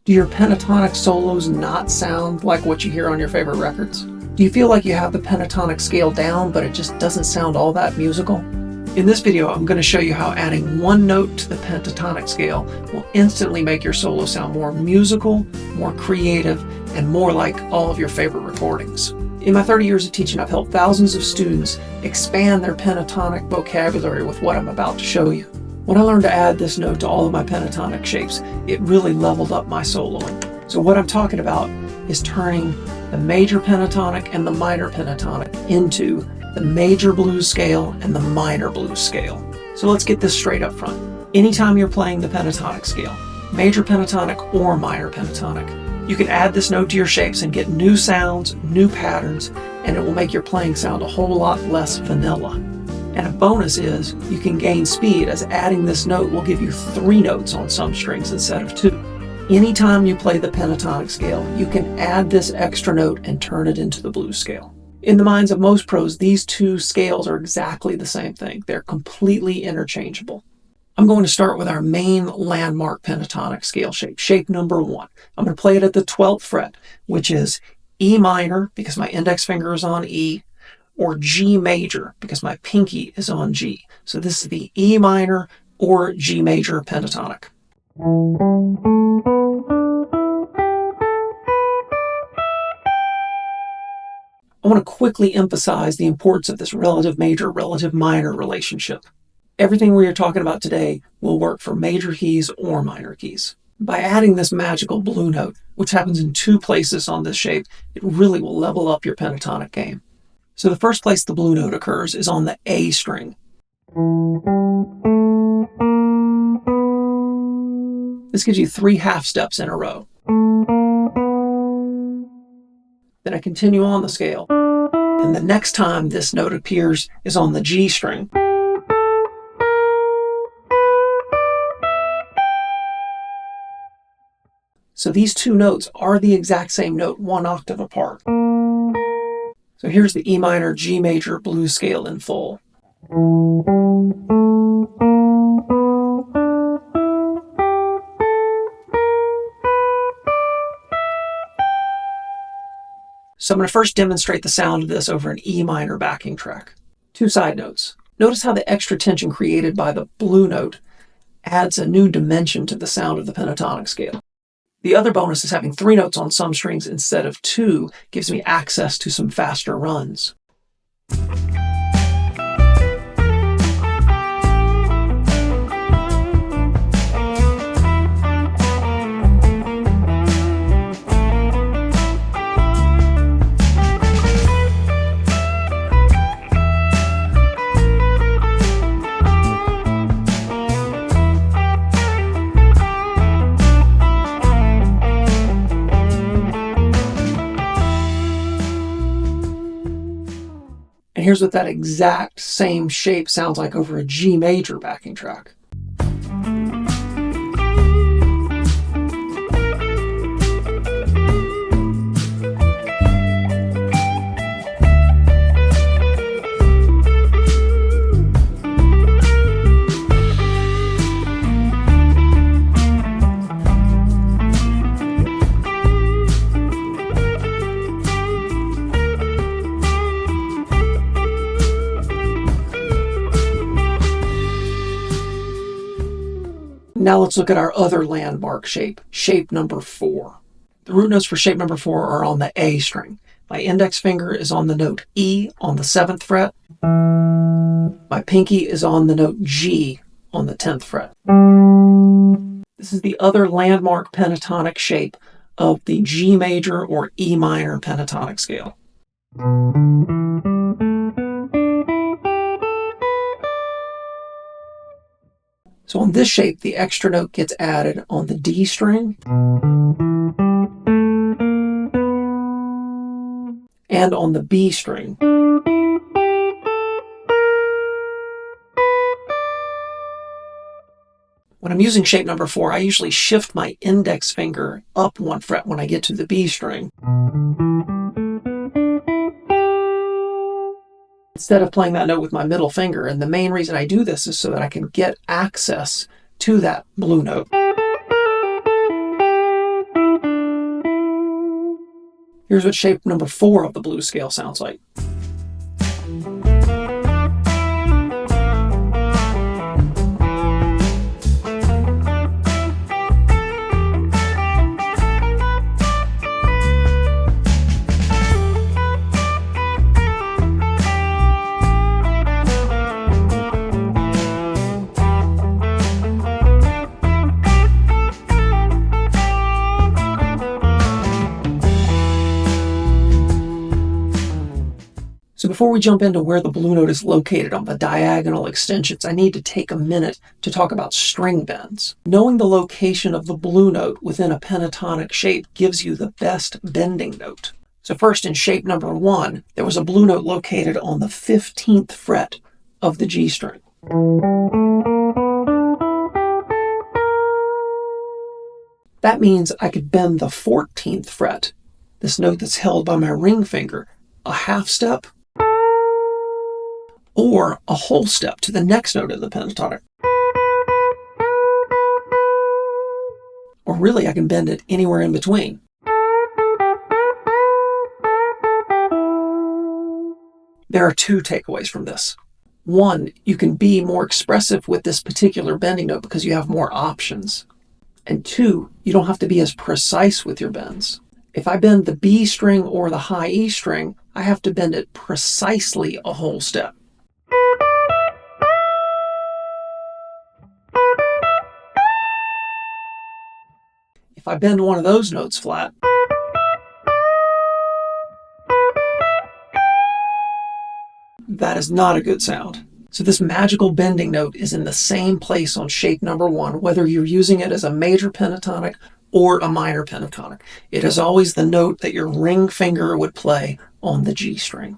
Do your pentatonic solos not sound like what you hear on your favorite records? Do you feel like you have the pentatonic scale down, but it just doesn't sound all that musical? In this video, I'm going to show you how adding one note to the pentatonic scale will instantly make your solo sound more musical, more creative, and more like all of your favorite recordings. In my 30 years of teaching, I've helped thousands of students expand their pentatonic vocabulary with what I'm about to show you. When I learned to add this note to all of my pentatonic shapes, it really leveled up my soloing. So what I'm talking about is turning the major pentatonic and the minor pentatonic into the major blues scale and the minor blues scale. So let's get this straight up front. Anytime you're playing the pentatonic scale, major pentatonic or minor pentatonic, you can add this note to your shapes and get new sounds, new patterns, and it will make your playing sound a whole lot less vanilla. And a bonus is you can gain speed, as adding this note will give you 3 notes on some strings instead of 2. Anytime you play the pentatonic scale, you can add this extra note and turn it into the blues scale. In the minds of most pros, these two scales are exactly the same thing. They're completely interchangeable. I'm going to start with our main landmark pentatonic scale shape, shape number 1. I'm going to play it at the 12th fret, which is E minor, because my index finger is on E, or G major, because my pinky is on G. So this is the E minor or G major pentatonic. I want to quickly emphasize the importance of this relative major, relative minor relationship. Everything we are talking about today will work for major keys or minor keys. By adding this magical blue note, which happens in 2 places on this shape, it really will level up your pentatonic game. So the first place the blue note occurs is on the A string. This gives you 3 half steps in a row. Then I continue on the scale, and the next time this note appears is on the G string. So these 2 notes are the exact same note, 1 octave apart. So here's the E minor, G major blues scale in full. So I'm going to first demonstrate the sound of this over an E minor backing track. 2 side notes. Notice how the extra tension created by the blue note adds a new dimension to the sound of the pentatonic scale. The other bonus is having 3 notes on some strings instead of 2 gives me access to some faster runs. And here's what that exact same shape sounds like over a G major backing track. Now let's look at our other landmark shape, shape number 4. The root notes for shape number 4 are on the A string. My index finger is on the note E on the 7th fret. My pinky is on the note G on the 10th fret. This is the other landmark pentatonic shape of the G major or E minor pentatonic scale. So on this shape, the extra note gets added on the D string and on the B string. When I'm using shape number 4, I usually shift my index finger up 1 fret when I get to the B string, instead of playing that note with my middle finger. And the main reason I do this is so that I can get access to that blue note. Here's what shape number 4 of the blues scale sounds like. So before we jump into where the blue note is located on the diagonal extensions, I need to take a minute to talk about string bends. Knowing the location of the blue note within a pentatonic shape gives you the best bending note. So first, in shape number 1, there was a blue note located on the 15th fret of the G string. That means I could bend the 14th fret, this note that's held by my ring finger, a half step or a whole step to the next note of the pentatonic. Or really, I can bend it anywhere in between. There are 2 takeaways from this. 1, you can be more expressive with this particular bending note because you have more options. And 2, you don't have to be as precise with your bends. If I bend the B string or the high E string, I have to bend it precisely a whole step. If I bend one of those notes flat, that is not a good sound. So this magical bending note is in the same place on shape number 1, whether you're using it as a major pentatonic or a minor pentatonic. It is always the note that your ring finger would play on the G string.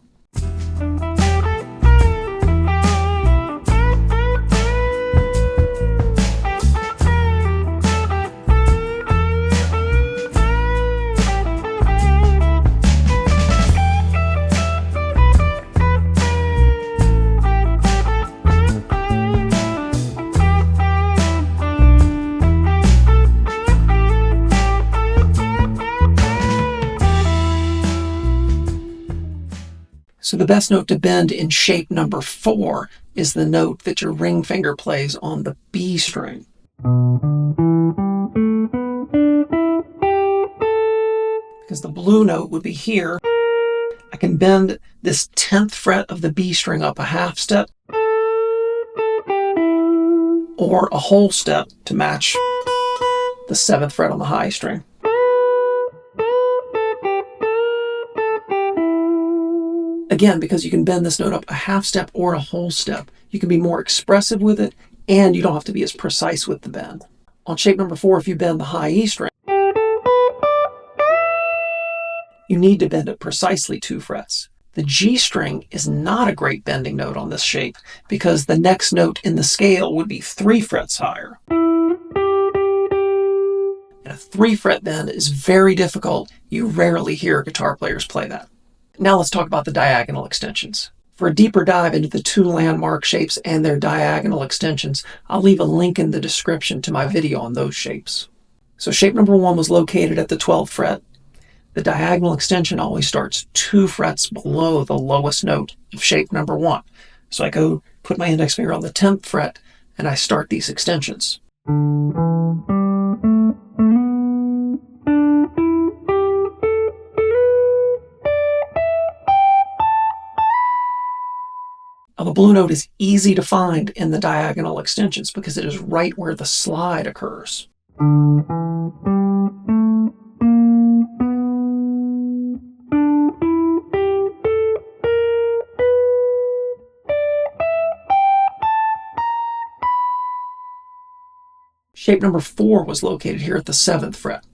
So the best note to bend in shape number 4 is the note that your ring finger plays on the B string. Because the blue note would be here, I can bend this 10th fret of the B string up a half step or a whole step to match the 7th fret on the high string. Again, because you can bend this note up a half step or a whole step, you can be more expressive with it, and you don't have to be as precise with the bend. On shape number 4, if you bend the high E string, you need to bend it precisely 2 frets. The G string is not a great bending note on this shape because the next note in the scale would be 3 frets higher. And a 3-fret bend is very difficult. You rarely hear guitar players play that. Now let's talk about the diagonal extensions. For a deeper dive into the 2 landmark shapes and their diagonal extensions, I'll leave a link in the description to my video on those shapes. So shape number 1 was located at the 12th fret. The diagonal extension always starts 2 frets below the lowest note of shape number 1. So I go put my index finger on the 10th fret and I start these extensions. Now, the blue note is easy to find in the diagonal extensions because it is right where the slide occurs. Shape number 4 was located here at the 7th fret.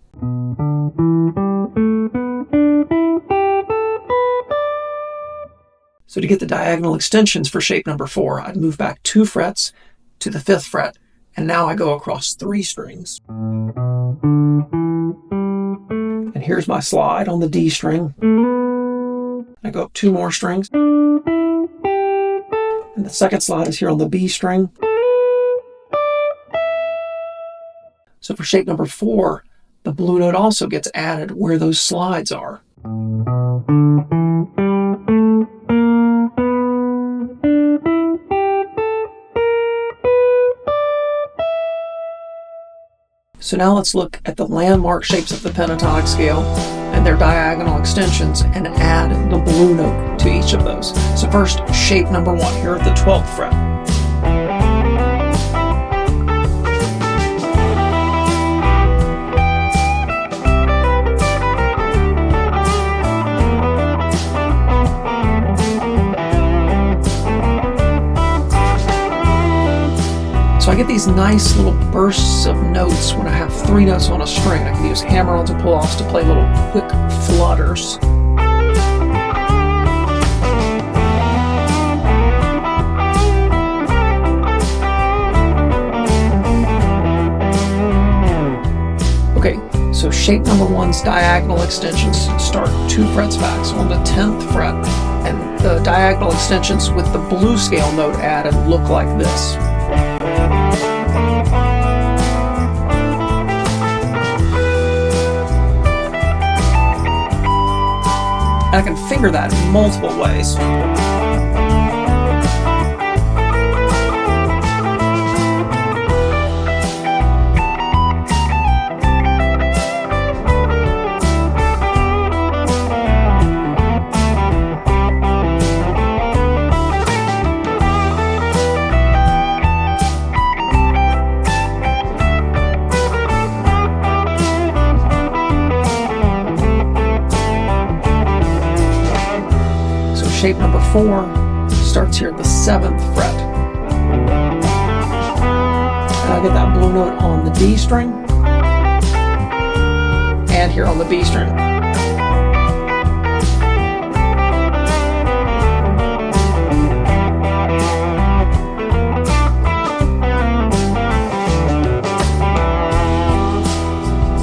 So to get the diagonal extensions for shape number 4, I'd move back 2 frets to the 5th fret, and now I go across 3 strings. And here's my slide on the D string. I go up 2 more strings. And the second slide is here on the B string. So for shape number 4, the blue note also gets added where those slides are. So now let's look at the landmark shapes of the pentatonic scale and their diagonal extensions and add the blue note to each of those. So first, shape number 1 here at the 12th fret. So I get these nice little bursts of notes when I have 3 notes on a string. I can use hammer-ons and pull-offs to play little quick flutters. Okay, so shape number 1's diagonal extensions start 2 frets back. So on the 10th fret, and the diagonal extensions with the blue scale note added look like this. And I can finger that in multiple ways. Shape number 4 starts here at the 7th fret. And I get that blue note on the D string and here on the B string.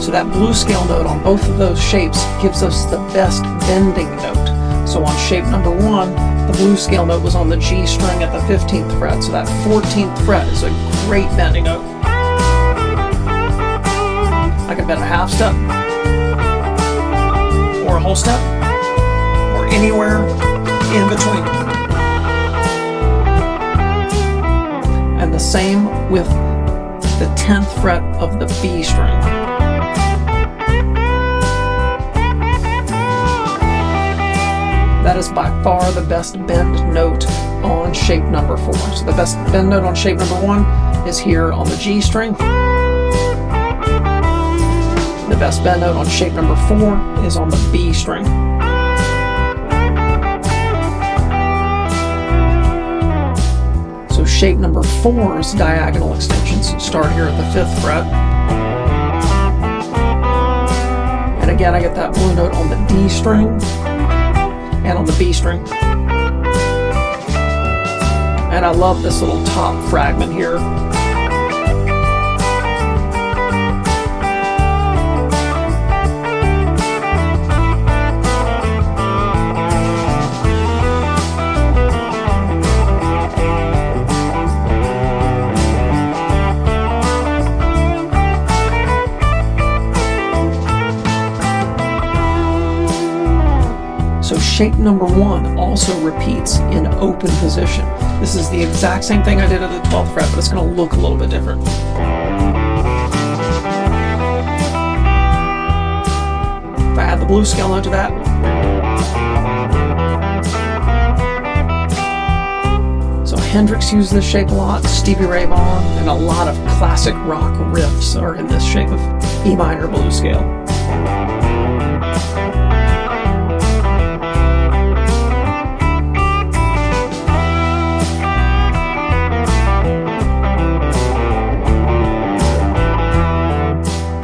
So that blue scale note on both of those shapes gives us the best bending note. So on shape number 1, the blue scale note was on the G string at the 15th fret, so that 14th fret is a great bending note. I can bend a half step, or a whole step, or anywhere in between. And the same with the 10th fret of the B string. That is by far the best bend note on shape number 4. So the best bend note on shape number 1 is here on the G string. The best bend note on shape number 4 is on the B string. So shape number 4's diagonal extensions start here at the 5th fret. And again, I get that blue note on the D string and on the B string. And I love this little top fragment here. So shape number 1 also repeats in open position. This is the exact same thing I did at the 12th fret, but it's going to look a little bit different. If I add the blue scale note to that, so Hendrix used this shape a lot, Stevie Ray Vaughan, and a lot of classic rock riffs are in this shape of E minor blue scale.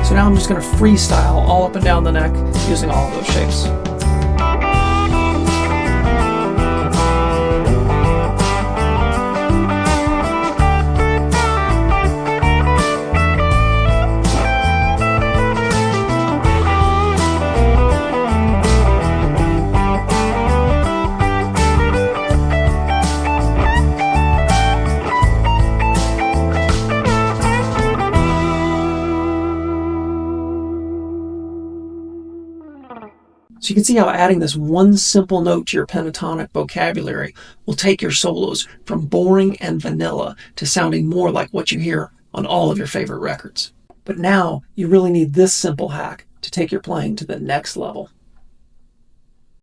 So now I'm just going to freestyle all up and down the neck using all of those shapes. So you can see how adding this one simple note to your pentatonic vocabulary will take your solos from boring and vanilla to sounding more like what you hear on all of your favorite records. But now you really need this simple hack to take your playing to the next level.